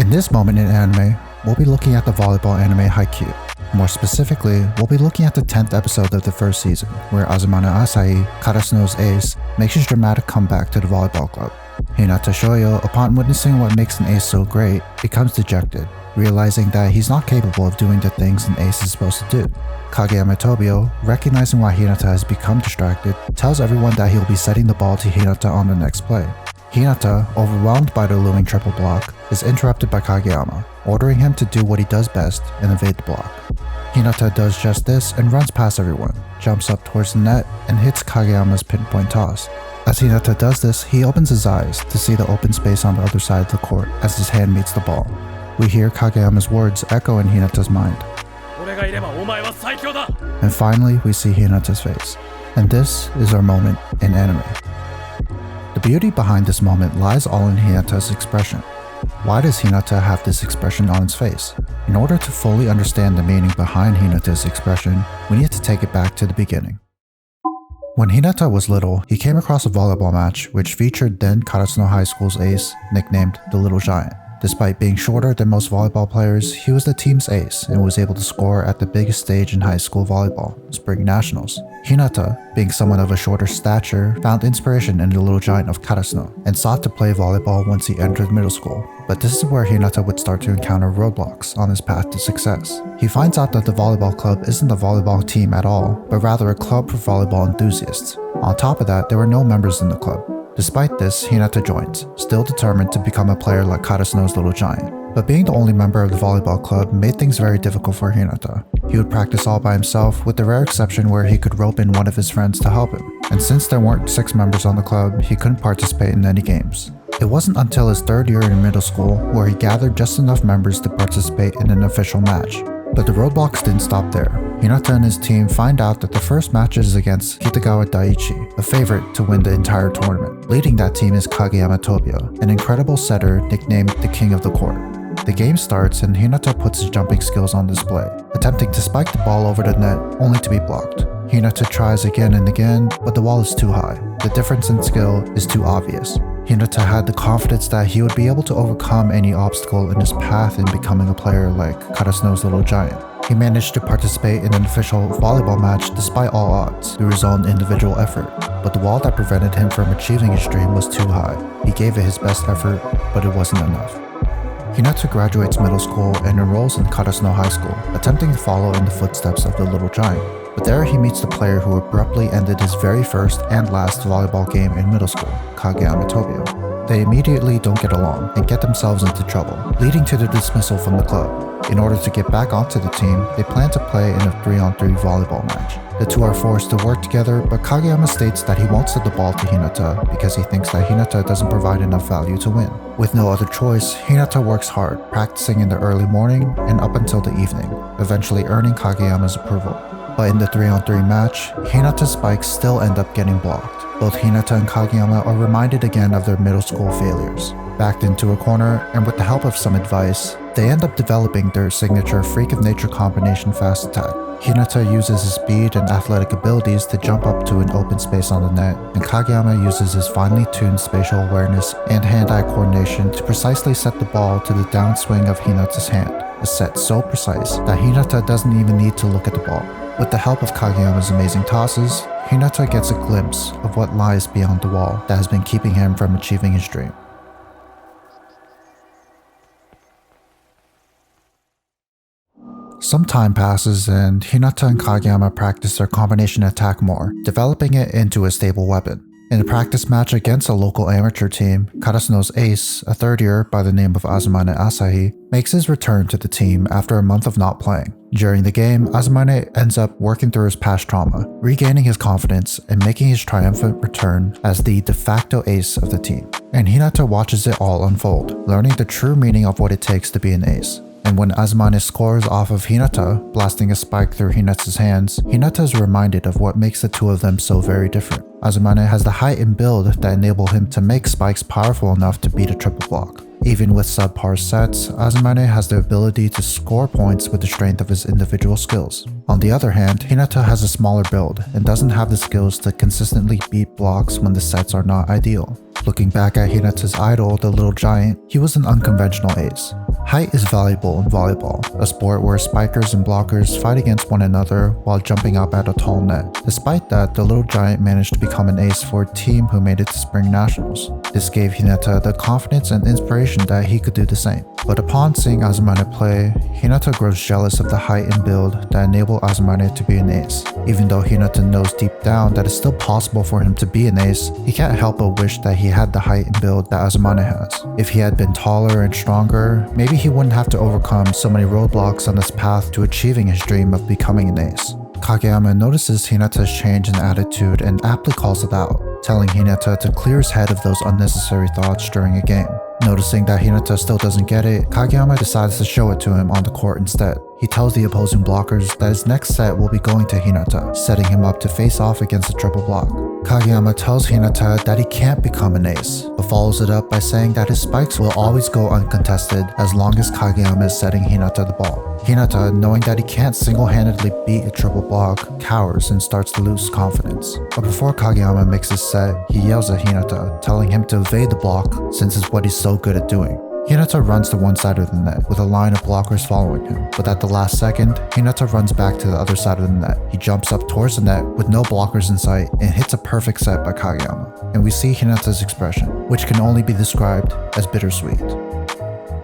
In this moment in anime, we'll be looking at the volleyball anime Haikyuu. More specifically, we'll be looking at the 10th episode of the first season, where Azumane Asahi, Karasuno's ace, makes his dramatic comeback to the volleyball club. Hinata Shoyo, upon witnessing what makes an ace so great, becomes dejected, realizing that he's not capable of doing the things an ace is supposed to do. Kageyama Tobio, recognizing why Hinata has become distracted, tells everyone that he'll be setting the ball to Hinata on the next play. Hinata, overwhelmed by the looming triple block, is interrupted by Kageyama, ordering him to do what he does best and evade the block. Hinata does just this and runs past everyone, jumps up towards the net, and hits Kageyama's pinpoint toss. As Hinata does this, he opens his eyes to see the open space on the other side of the court as his hand meets the ball. We hear Kageyama's words echo in Hinata's mind. And finally, we see Hinata's face. And this is our moment in anime. The beauty behind this moment lies all in Hinata's expression. Why does Hinata have this expression on his face? In order to fully understand the meaning behind Hinata's expression, we need to take it back to the beginning. When Hinata was little, he came across a volleyball match which featured then Karasuno High School's ace, nicknamed the Little Giant. Despite being shorter than most volleyball players, he was the team's ace and was able to score at the biggest stage in high school volleyball, Spring Nationals. Hinata, being someone of a shorter stature, found inspiration in the Little Giant of Karasuno and sought to play volleyball once he entered middle school. But this is where Hinata would start to encounter roadblocks on his path to success. He finds out that the volleyball club isn't a volleyball team at all, but rather a club for volleyball enthusiasts. On top of that, there were no members in the club. Despite this, Hinata joins, still determined to become a player like Karasuno's Little Giant. But being the only member of the volleyball club made things very difficult for Hinata. He would practice all by himself, with the rare exception where he could rope in one of his friends to help him. And since there weren't 6 members on the club, he couldn't participate in any games. It wasn't until his 3rd year in middle school where he gathered just enough members to participate in an official match. But the roadblocks didn't stop there. Hinata and his team find out that the first match is against Kitagawa Daiichi, a favorite to win the entire tournament. Leading that team is Kageyama Tobio, an incredible setter nicknamed the King of the Court. The game starts and Hinata puts his jumping skills on display, attempting to spike the ball over the net only to be blocked. Hinata tries again and again, but the wall is too high. The difference in skill is too obvious. Hinata had the confidence that he would be able to overcome any obstacle in his path in becoming a player like Karasuno's Little Giant. He managed to participate in an official volleyball match despite all odds through his own individual effort, but the wall that prevented him from achieving his dream was too high. He gave it his best effort, but it wasn't enough. Hinata graduates middle school and enrolls in Karasuno High School, attempting to follow in the footsteps of the Little Giant. But there he meets the player who abruptly ended his very first and last volleyball game in middle school, Kageyama Tobio. They immediately don't get along and get themselves into trouble, leading to their dismissal from the club. In order to get back onto the team, they plan to play in a 3-on-3 volleyball match. The two are forced to work together, but Kageyama states that he won't set the ball to Hinata because he thinks that Hinata doesn't provide enough value to win. With no other choice, Hinata works hard, practicing in the early morning and up until the evening, eventually earning Kageyama's approval. But in the 3-on-3 match, Hinata's spikes still end up getting blocked. Both Hinata and Kageyama are reminded again of their middle school failures. Backed into a corner, and with the help of some advice, they end up developing their signature freak of nature combination fast attack. Hinata uses his speed and athletic abilities to jump up to an open space on the net, and Kageyama uses his finely tuned spatial awareness and hand-eye coordination to precisely set the ball to the downswing of Hinata's hand, a set so precise that Hinata doesn't even need to look at the ball. With the help of Kageyama's amazing tosses, Hinata gets a glimpse of what lies beyond the wall that has been keeping him from achieving his dream. Some time passes and Hinata and Kageyama practice their combination attack more, developing it into a stable weapon. In a practice match against a local amateur team, Karasuno's ace, a 3rd year by the name of Azumane Asahi, makes his return to the team after a month of not playing. During the game, Azumane ends up working through his past trauma, regaining his confidence and making his triumphant return as the de facto ace of the team. And Hinata watches it all unfold, learning the true meaning of what it takes to be an ace. And when Azumane scores off of Hinata, blasting a spike through Hinata's hands, Hinata is reminded of what makes the two of them so very different. Azumane has the height and build that enable him to make spikes powerful enough to beat a triple block. Even with subpar sets, Azumane has the ability to score points with the strength of his individual skills. On the other hand, Hinata has a smaller build and doesn't have the skills to consistently beat blocks when the sets are not ideal. Looking back at Hinata's idol, the little giant, he was an unconventional ace. Height is valuable in volleyball, a sport where spikers and blockers fight against one another while jumping up at a tall net. Despite that, the little giant managed to become an ace for a team who made it to Spring Nationals. This gave Hinata the confidence and inspiration that he could do the same. But upon seeing Azumane play, Hinata grows jealous of the height and build that enable Azumane to be an ace. Even though Hinata knows deep down that it's still possible for him to be an ace, he can't help but wish that he had the height and build that Azumane has. If he had been taller and stronger, maybe he wouldn't have to overcome so many roadblocks on his path to achieving his dream of becoming an ace. Kageyama notices Hinata's change in attitude and aptly calls it out, telling Hinata to clear his head of those unnecessary thoughts during a game. Noticing that Hinata still doesn't get it, Kageyama decides to show it to him on the court instead. He tells the opposing blockers that his next set will be going to Hinata, setting him up to face off against a triple block. Kageyama tells Hinata that he can't become an ace, but follows it up by saying that his spikes will always go uncontested as long as Kageyama is setting Hinata the ball. Hinata, knowing that he can't single-handedly beat a triple block, cowers and starts to lose confidence. But before Kageyama makes his set, he yells at Hinata, telling him to evade the block since it's what he's so good at doing. Hinata runs to one side of the net, with a line of blockers following him, but at the last second, Hinata runs back to the other side of the net. He jumps up towards the net with no blockers in sight and hits a perfect set by Kageyama, and we see Hinata's expression, which can only be described as bittersweet.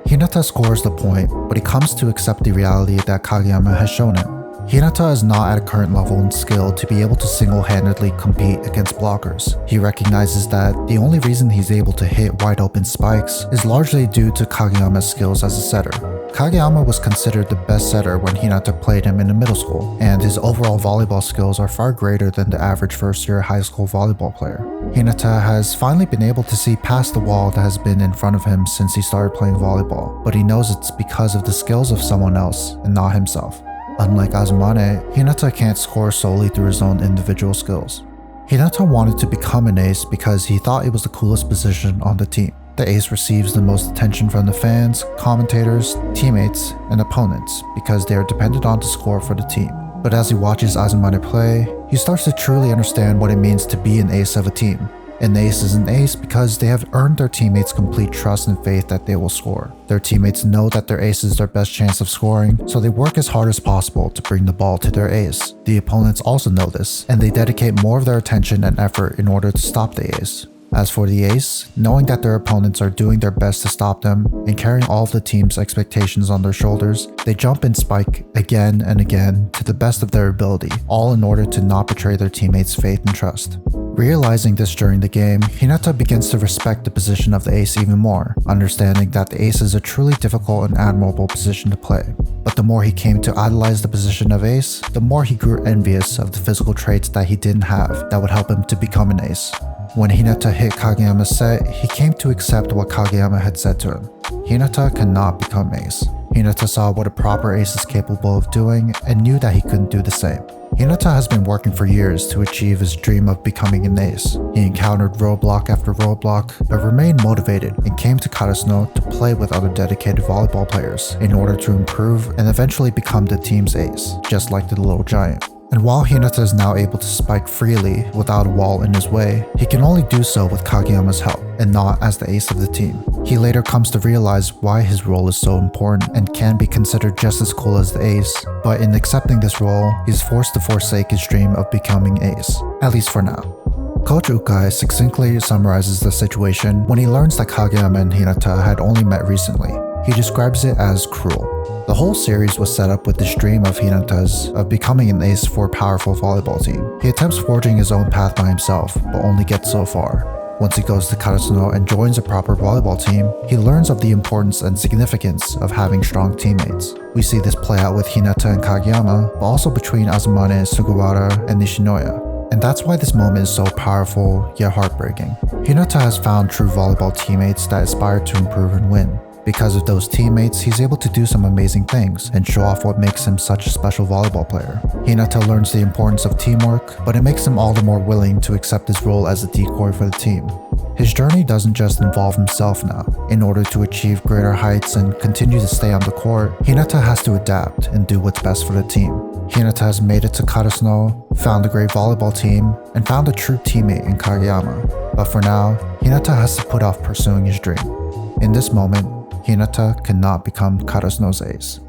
Hinata scores the point, but he comes to accept the reality that Kageyama has shown him. Hinata is not at a current level in skill to be able to single-handedly compete against blockers. He recognizes that the only reason he's able to hit wide open spikes is largely due to Kageyama's skills as a setter. Kageyama was considered the best setter when Hinata played him in the middle school, and his overall volleyball skills are far greater than the average first-year high school volleyball player. Hinata has finally been able to see past the wall that has been in front of him since he started playing volleyball, but he knows it's because of the skills of someone else and not himself. Unlike Azumane, Hinata can't score solely through his own individual skills. Hinata wanted to become an ace because he thought it was the coolest position on the team. The ace receives the most attention from the fans, commentators, teammates, and opponents because they are dependent on to score for the team. But as he watches Azumane play, he starts to truly understand what it means to be an ace of a team. An ace is an ace because they have earned their teammates' complete trust and faith that they will score. Their teammates know that their ace is their best chance of scoring, so they work as hard as possible to bring the ball to their ace. The opponents also know this, and they dedicate more of their attention and effort in order to stop the ace. As for the ace, knowing that their opponents are doing their best to stop them and carrying all of the team's expectations on their shoulders, they jump and spike again and again to the best of their ability, all in order to not betray their teammates' faith and trust. Realizing this during the game, Hinata begins to respect the position of the ace even more, understanding that the ace is a truly difficult and admirable position to play. But the more he came to idolize the position of ace, the more he grew envious of the physical traits that he didn't have that would help him to become an ace. When Hinata hit Kageyama's set, he came to accept what Kageyama had said to him. Hinata cannot become ace. Hinata saw what a proper ace is capable of doing and knew that he couldn't do the same. Hinata has been working for years to achieve his dream of becoming an ace. He encountered roadblock after roadblock, but remained motivated and came to Karasuno to play with other dedicated volleyball players in order to improve and eventually become the team's ace, just like the little giant. And while Hinata is now able to spike freely without a wall in his way, he can only do so with Kageyama's help, and not as the ace of the team. He later comes to realize why his role is so important and can be considered just as cool as the ace, but in accepting this role, he's forced to forsake his dream of becoming ace, at least for now. Coach Ukai succinctly summarizes the situation when he learns that Kageyama and Hinata had only met recently. He describes it as cruel. The whole series was set up with this dream of Hinata's of becoming an ace for a powerful volleyball team. He attempts forging his own path by himself, but only gets so far. Once he goes to Karasuno and joins a proper volleyball team, he learns of the importance and significance of having strong teammates. We see this play out with Hinata and Kageyama, but also between Azumane, Sugawara, and Nishinoya. And that's why this moment is so powerful, yet heartbreaking. Hinata has found true volleyball teammates that aspire to improve and win. Because of those teammates, he's able to do some amazing things and show off what makes him such a special volleyball player. Hinata learns the importance of teamwork, but it makes him all the more willing to accept his role as a decoy for the team. His journey doesn't just involve himself now. In order to achieve greater heights and continue to stay on the court, Hinata has to adapt and do what's best for the team. Hinata has made it to Karasuno, found a great volleyball team, and found a true teammate in Kageyama. But for now, Hinata has to put off pursuing his dream. In this moment, Hinata cannot become Karasuno's ace.